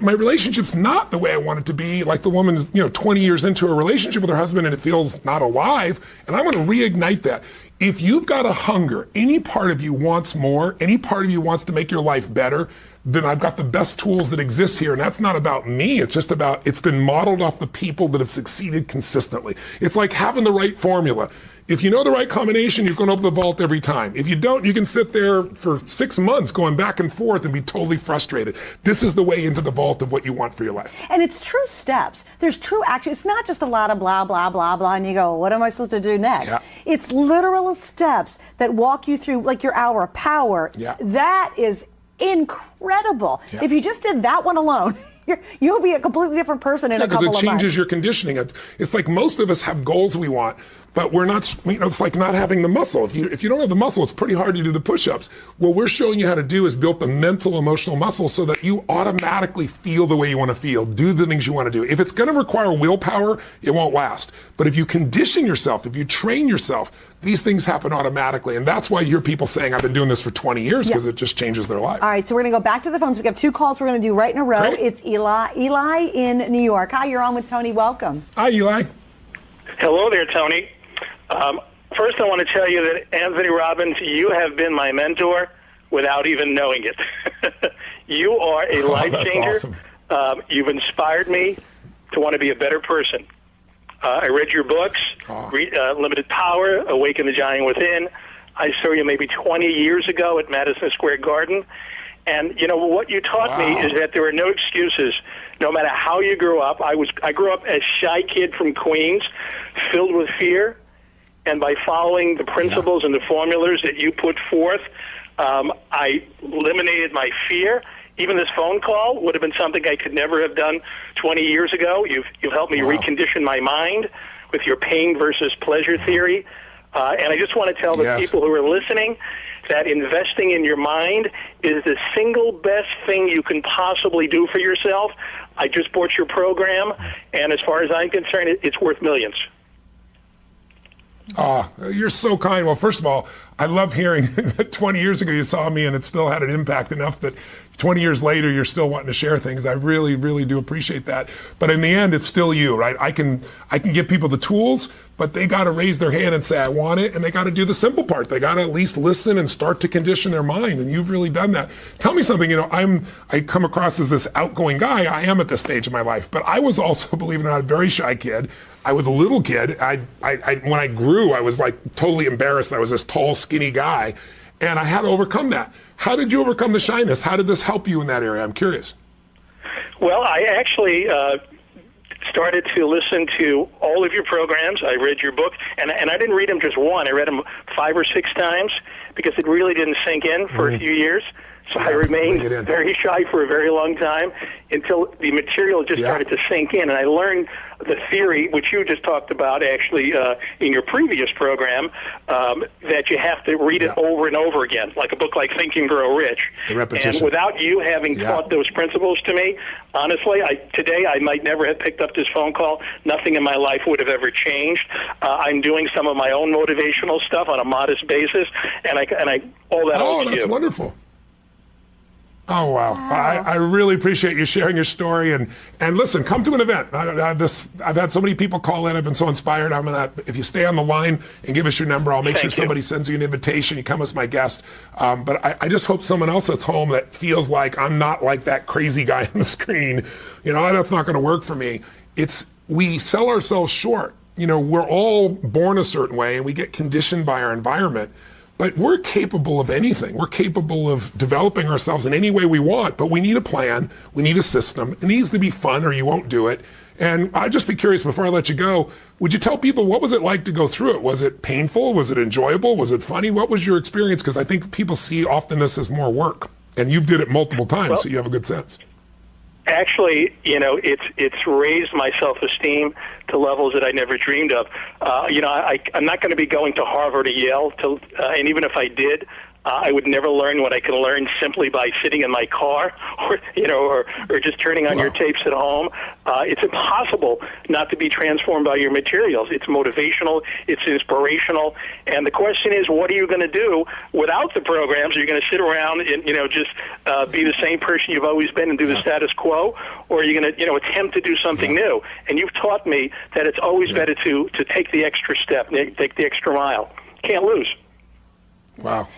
my relationship's not the way I want it to be, like the woman's, 20 years into a relationship with her husband and it feels not alive, and I want to reignite that. If you've got a hunger, any part of you wants more, any part of you wants to make your life better, then I've got the best tools that exist here. And that's not about me. It's just about, it's been modeled off the people that have succeeded consistently. It's like having the right formula. If you know the right combination, you're going to open the vault every time. If you don't, you can sit there for 6 months going back and forth and be totally frustrated. This is the way into the vault of what you want for your life. And it's true steps. There's true action. It's not just a lot of blah, blah, blah, blah, and you go, what am I supposed to do next? Yeah. It's literal steps that walk you through, like your hour of power. Yeah. That is incredible. Yeah. If you just did that one alone, you'll be a completely different person in a couple of months. Because it changes your conditioning. It's like most of us have goals we want, but we're not, it's like not having the muscle. If you don't have the muscle, it's pretty hard to do the push-ups. What we're showing you how to do is build the mental, emotional muscle so that you automatically feel the way you want to feel, do the things you want to do. If it's going to require willpower, it won't last. But if you condition yourself, if you train yourself, these things happen automatically. And that's why you hear people saying, I've been doing this for 20 years, because it just changes their life. All right, so we're going to go back to the phones. We have 2 calls we're going to do right in a row. Great. It's Eli in New York. Hi, you're on with Tony. Welcome. Hi, Eli. Hello there, Tony. First, I want to tell you that Anthony Robbins, you have been my mentor without even knowing it. You are a life changer. That's awesome. You've inspired me to want to be a better person. I read your books, Limited Power, Awaken the Giant Within. I saw you maybe 20 years ago at Madison Square Garden. And, what you taught me is that there are no excuses, no matter how you grew up. I grew up as a shy kid from Queens, filled with fear. And by following the principles and the formulas that you put forth, I eliminated my fear. Even this phone call would have been something I could never have done 20 years ago. You've helped me recondition my mind with your pain versus pleasure theory. And I just want to tell the people who are listening that investing in your mind is the single best thing you can possibly do for yourself. I just bought your program, and as far as I'm concerned, it's worth millions. Oh, you're so kind. Well, first of all, I love hearing that 20 years ago you saw me and it still had an impact enough that 20 years later you're still wanting to share things. I really, really do appreciate that. But in the end, it's still you, right? I can give people the tools, but they got to raise their hand and say, I want it. And they got to do the simple part. They got to at least listen and start to condition their mind. And you've really done that. Tell me something, I come across as this outgoing guy. I am at this stage of my life, but I was also, believe it or not, a very shy kid. I was a little kid. When I grew, I was like totally embarrassed that I was this tall, skinny guy. And I had to overcome that. How did you overcome the shyness? How did this help you in that area? I'm curious. Well, I actually started to listen to all of your programs. I read your book, and I didn't read them just one. I read them 5 or 6 times because it really didn't sink in for a few years. So I remained very shy for a very long time until the material just started to sink in. And I learned the theory, which you just talked about actually in your previous program, that you have to read it over and over again, like a book like Think and Grow Rich. The repetition. And without you having taught those principles to me, honestly, today I might never have picked up this phone call. Nothing in my life would have ever changed. I'm doing some of my own motivational stuff on a modest basis, and I all that owes to you. That's wonderful. Oh, wow. I really appreciate you sharing your story. And listen, come to an event. I've had so many people call in. I've been so inspired. If you stay on the line and give us your number, I'll make sure somebody sends you an invitation. You come as my guest. But I just hope someone else that's home that feels like I'm not like that crazy guy on the screen, that's not going to work for me. We sell ourselves short. We're all born a certain way and we get conditioned by our environment. But we're capable of anything. We're capable of developing ourselves in any way we want, but we need a plan. We need a system. It needs to be fun or you won't do it. And I'd just be curious before I let you go, would you tell people what was it like to go through it? Was it painful? Was it enjoyable? Was it funny? What was your experience? Because I think people see often this as more work. And you've did it multiple times, so you have a good sense. Actually, it's raised my self-esteem to levels that I never dreamed of. I'm not going to be going to Harvard or Yale, and even if I did, I would never learn what I can learn simply by sitting in my car or just turning on your tapes at home. It's impossible not to be transformed by your materials. It's motivational, it's inspirational, and the question is, what are you going to do without the programs? Are you going to sit around and just be the same person you've always been and do the status quo, or are you going to attempt to do something new? And you've taught me that it's always better to take the extra step, take the extra mile. Can't lose. Wow.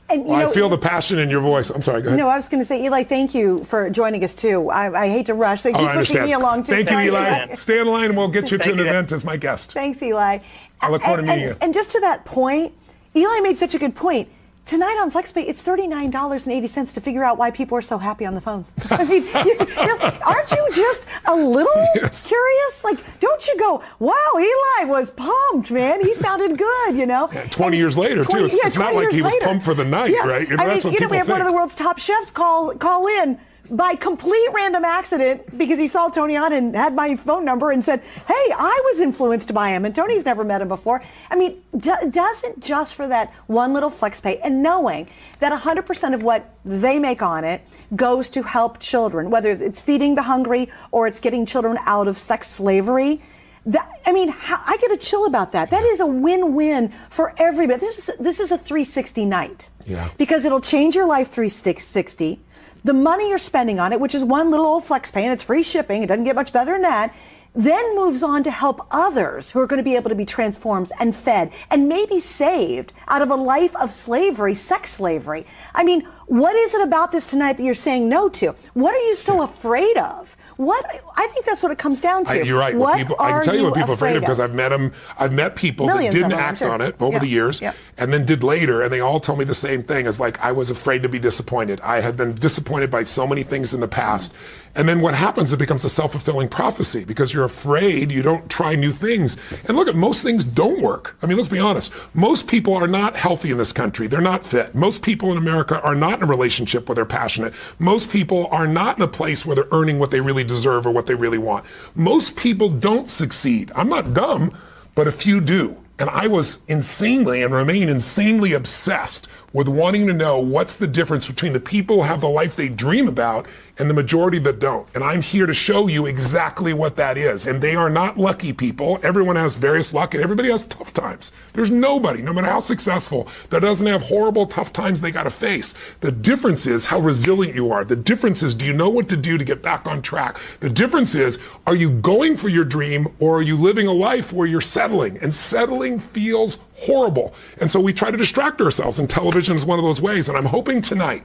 And, I feel the passion in your voice. I'm sorry, go ahead. No, I was going to say, Eli, thank you for joining us, too. I hate to rush. They keep pushing me along, too. Thank you, Eli. Stay in line and we'll get you to an event as my guest. Thanks, Eli. I look forward to meeting you. And just to that point, Eli made such a good point. Tonight on FlexPay, it's $39.80 to figure out why people are so happy on the phones. I mean, aren't you just a little curious? Like, don't you go, wow, Eli was pumped, man. He sounded good, Yeah, 20 years later, too. It's not like he was pumped for the night, right? That's what people we have think. one of the world's top chefs call in by complete random accident because he saw Tony on and had my phone number and said, hey, I was influenced by him, and Tony's never met him before. I mean, doesn't just for that one little FlexPay and knowing that 100% of what they make on it goes to help children, whether it's feeding the hungry or it's getting children out of sex slavery. I get a chill about that. That is a win-win for everybody. This is a 360 night because it'll change your life 360. The money you're spending on it, which is one little old FlexPay, and it's free shipping, it doesn't get much better than that, then moves on to help others who are going to be able to be transformed and fed and maybe saved out of a life of slavery, sex slavery. I mean, what is it about this tonight that you're saying no to? What are you so afraid of? I think that's what it comes down to. You're right. I can tell you what people are afraid of because I've met them. I've met people that didn't act on it over the years and then did later, and they all tell me the same thing as like, I was afraid to be disappointed. I had been disappointed by so many things in the past. And then what happens, it becomes a self-fulfilling prophecy because you're afraid, you don't try new things. And look, most things don't work. I mean, let's be honest. Most people are not healthy in this country. They're not fit. Most people in America are not in a relationship where they're passionate. Most people are not in a place where they're earning what they really deserve or what they really want. Most people don't succeed. I'm not dumb, but a few do. And I was insanely and remain insanely obsessed with wanting to know what's the difference between the people who have the life they dream about and the majority that don't. And I'm here to show you exactly what that is. And they are not lucky people. Everyone has various luck and everybody has tough times. There's nobody, no matter how successful, that doesn't have horrible, tough times they got to face. The difference is how resilient you are. The difference is, do you know what to do to get back on track? The difference is, are you going for your dream or are you living a life where you're settling? And settling feels horrible. And so we try to distract ourselves, and television is one of those ways. And I'm hoping tonight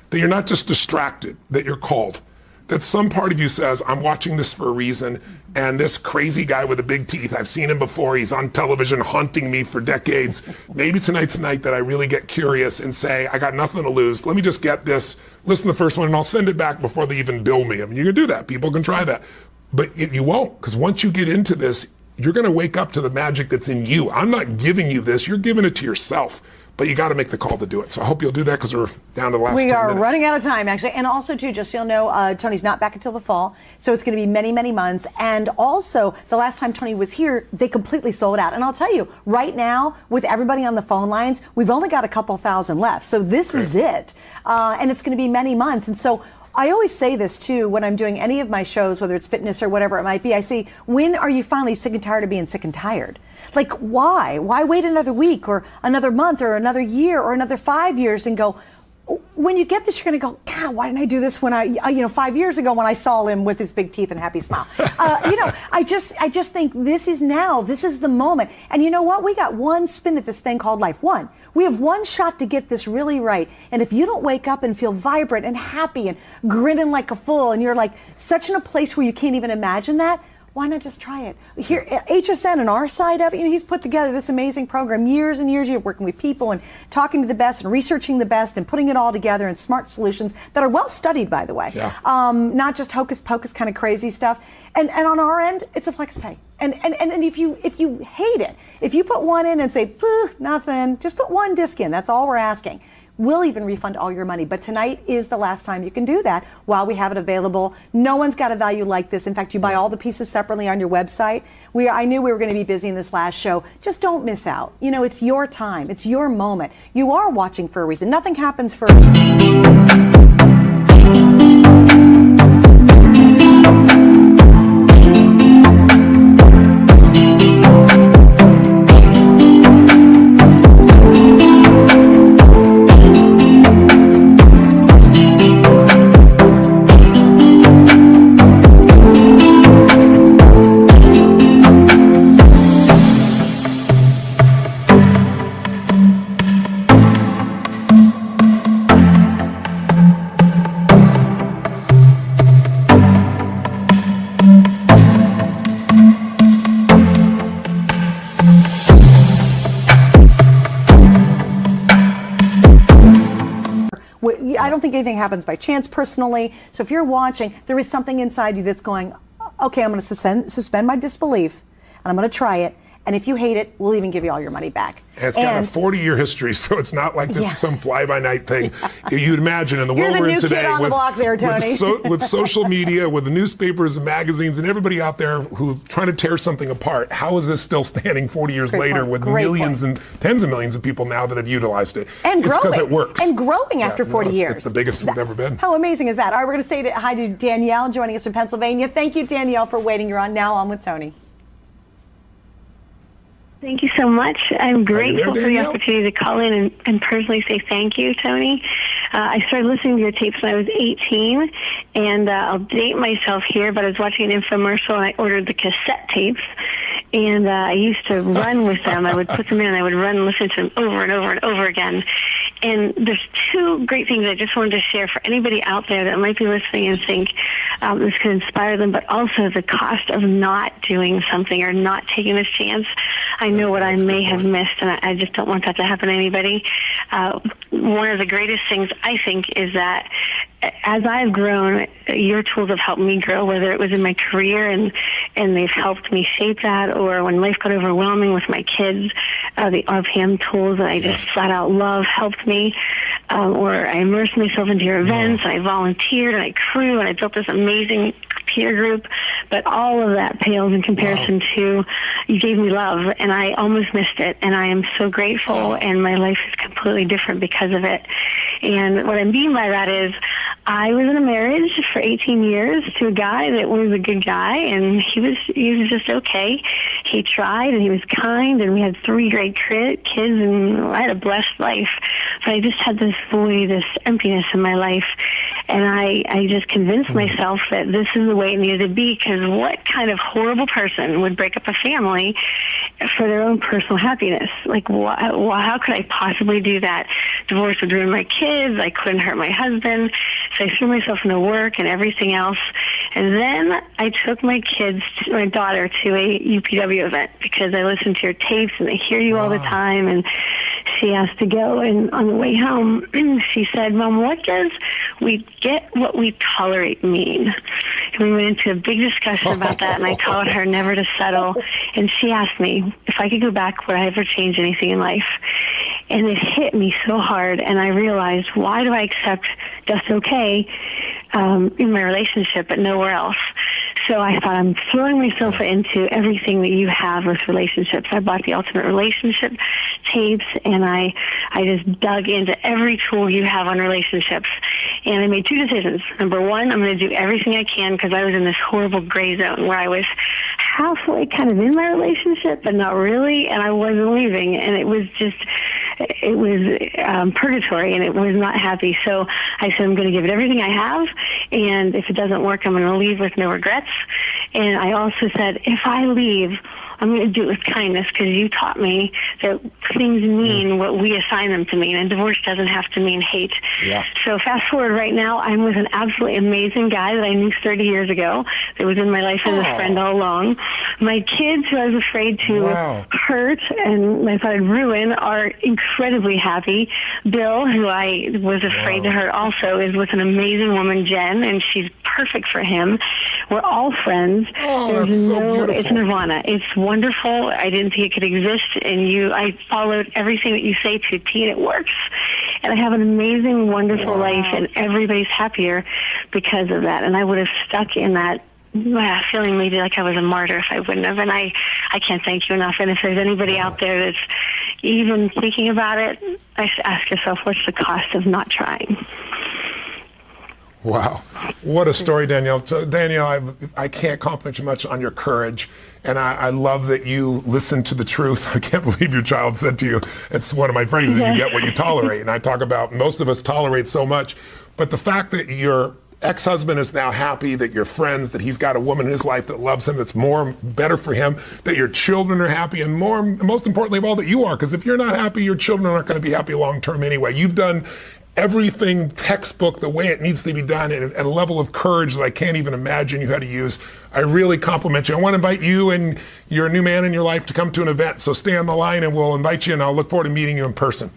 that you're not just distracted, that you're called, that some part of you says, I'm watching this for a reason, and this crazy guy with the big teeth, I've seen him before, he's on television haunting me for decades. Maybe tonight's the night that I really get curious and say, I got nothing to lose. Let me just get this, listen to the first one, and I'll send it back before they even bill me. I mean, you can do that. People can try that. But you won't, because once you get into this, you're going to wake up to the magic that's in you. I'm not giving you this. You're giving it to yourself. But you got to make the call to do it. So I hope you'll do that because we're down to the last 10 minutes. We are running out of time, actually. And also, too, just so you'll know, Tony's not back until the fall. So it's going to be many, many months. And also, the last time Tony was here, they completely sold out. And I'll tell you, right now, with everybody on the phone lines, we've only got a couple thousand left. So this is it. And it's going to be many months. And so I always say this, too, when I'm doing any of my shows, whether it's fitness or whatever it might be. I say, when are you finally sick and tired of being sick and tired? Like, why? Why wait another week or another month or another year or another 5 years and go, when you get this, you're going to go, God, why didn't I do this when 5 years ago when I saw him with his big teeth and happy smile? I just think this is the moment. And you know what? We got one spin at this thing called life. One. We have one shot to get this really right. And if you don't wake up and feel vibrant and happy and grinning like a fool, and you're like such in a place where you can't even imagine that, why not just try it? Here, HSN and our side of it, he's put together this amazing program, years and years of working with people and talking to the best and researching the best and putting it all together in smart solutions that are well studied, by the way. Yeah. Not just hocus pocus kind of crazy stuff. And on our end, it's a flex pay. And if you hate it, if you put one in and say, nothing, just put one disc in. That's all we're asking. We'll even refund all your money. But tonight is the last time you can do that while we have it available. No one's got a value like this. In fact, you buy all the pieces separately on your website. I knew we were going to be busy in this last show. Just don't miss out. It's your time. It's your moment. You are watching for a reason. Nothing happens for a reason. I don't think anything happens by chance personally. So if you're watching, there is something inside you that's going, okay, I'm going to suspend my disbelief and I'm going to try it. And if you hate it, we'll even give you all your money back. And it's got a 40-year history, so it's not like this is some fly-by-night thing. You'd imagine in the world we're in today on the block there, Tony. with social media, with the newspapers and magazines and everybody out there who's trying to tear something apart, how is this still standing 40 years later with millions and tens of millions of people now that have utilized it? And growing. It's because it works. And growing after 40 years. It's the biggest we've ever been. How amazing is that? All right, we're going to say hi to Danielle joining us from Pennsylvania. Thank you, Danielle, for waiting. You're on Now On with Tony. Thank you so much. I'm grateful for the opportunity to call in and personally say thank you, Tony. I started listening to your tapes when I was 18, and I'll date myself here, but I was watching an infomercial and I ordered the cassette tapes, and I used to run with them. I would put them in and I would run and listen to them over and over and over again. And there's two great things I just wanted to share for anybody out there that might be listening and think this could inspire them, but also the cost of not doing something or not taking this chance. I know what I may have missed, and I just don't want that to happen to anybody. One of the greatest things, I think, is that as I've grown, your tools have helped me grow, whether it was in my career and they've helped me shape that, or when life got overwhelming with my kids, the RPM tools that I just flat out love helped me, or I immersed myself into your events, and I volunteered, and I crew, and I built this amazing peer group, but all of that pales in comparison to you gave me love, and I almost missed it, and I am so grateful, and my life is completely different because of it. And what I mean by that is I was in a marriage for 18 years to a guy that was a good guy, and he was just okay. He tried, and he was kind, and we had 3 great kids, and I had a blessed life. But I just had this void, this emptiness in my life, and I just convinced myself that this is the way it needed to be, because what kind of horrible person would break up a family for their own personal happiness? Like, how could I possibly do that? Divorce would ruin my kids. I couldn't hurt my husband. So I threw myself into work and everything else. And then I took my daughter to a UPW event because I listened to your tapes and I hear you all the time. And she asked to go, and on the way home, she said, Mom, what does we get what we tolerate mean? And we went into a big discussion about that, and I told her never to settle. And she asked me if I could go back, would I ever change anything in life? And it hit me so hard, and I realized, why do I accept just okay in my relationship but nowhere else? So I thought, I'm throwing myself into everything that you have with relationships. I bought the Ultimate Relationship tapes, and I just dug into every tool you have on relationships. And I made 2 decisions. Number 1, I'm going to do everything I can, because I was in this horrible gray zone where I was halfway kind of in my relationship, but not really, and I wasn't leaving. And it was just it was purgatory, and it was not happy. So I said, I'm going to give it everything I have, and if it doesn't work, I'm going to leave with no regrets. And I also said, if I leave, I'm going to do it with kindness, because you taught me that things mean what we assign them to mean, and divorce doesn't have to mean hate. Yeah. So fast forward right now, I'm with an absolutely amazing guy that I knew 30 years ago that was in my life as a friend all along. My kids, who I was afraid to hurt and I thought I'd ruin, are incredibly happy. Bill, who I was afraid to hurt also, is with an amazing woman, Jen, and she's perfect for him. We're all friends. That's so beautiful. It's nirvana. It's wonderful. I didn't think it could exist, and I followed everything that you say to a T, and it works. And I have an amazing, wonderful life, and everybody's happier because of that. And I would have stuck in that feeling maybe like I was a martyr if I wouldn't have. And I can't thank you enough. And if there's anybody out there that's even thinking about it, I should ask yourself, what's the cost of not trying? Wow. What a story, Danielle. So, Danielle, I can't compliment you much on your courage. And I love that you listen to the truth. I can't believe your child said to you, it's one of my phrases, you get what you tolerate. And I talk about most of us tolerate so much. But the fact that your ex-husband is now happy, that you're friends, that he's got a woman in his life that loves him, that's better for him, that your children are happy, and most importantly of all, that you are. Because if you're not happy, your children aren't going to be happy long term anyway. You've done everything textbook the way it needs to be done at a level of courage that I can't even imagine you had to use. I really compliment you. I want to invite you and your new man in your life to come to an event. So stay on the line and we'll invite you, and I'll look forward to meeting you in person.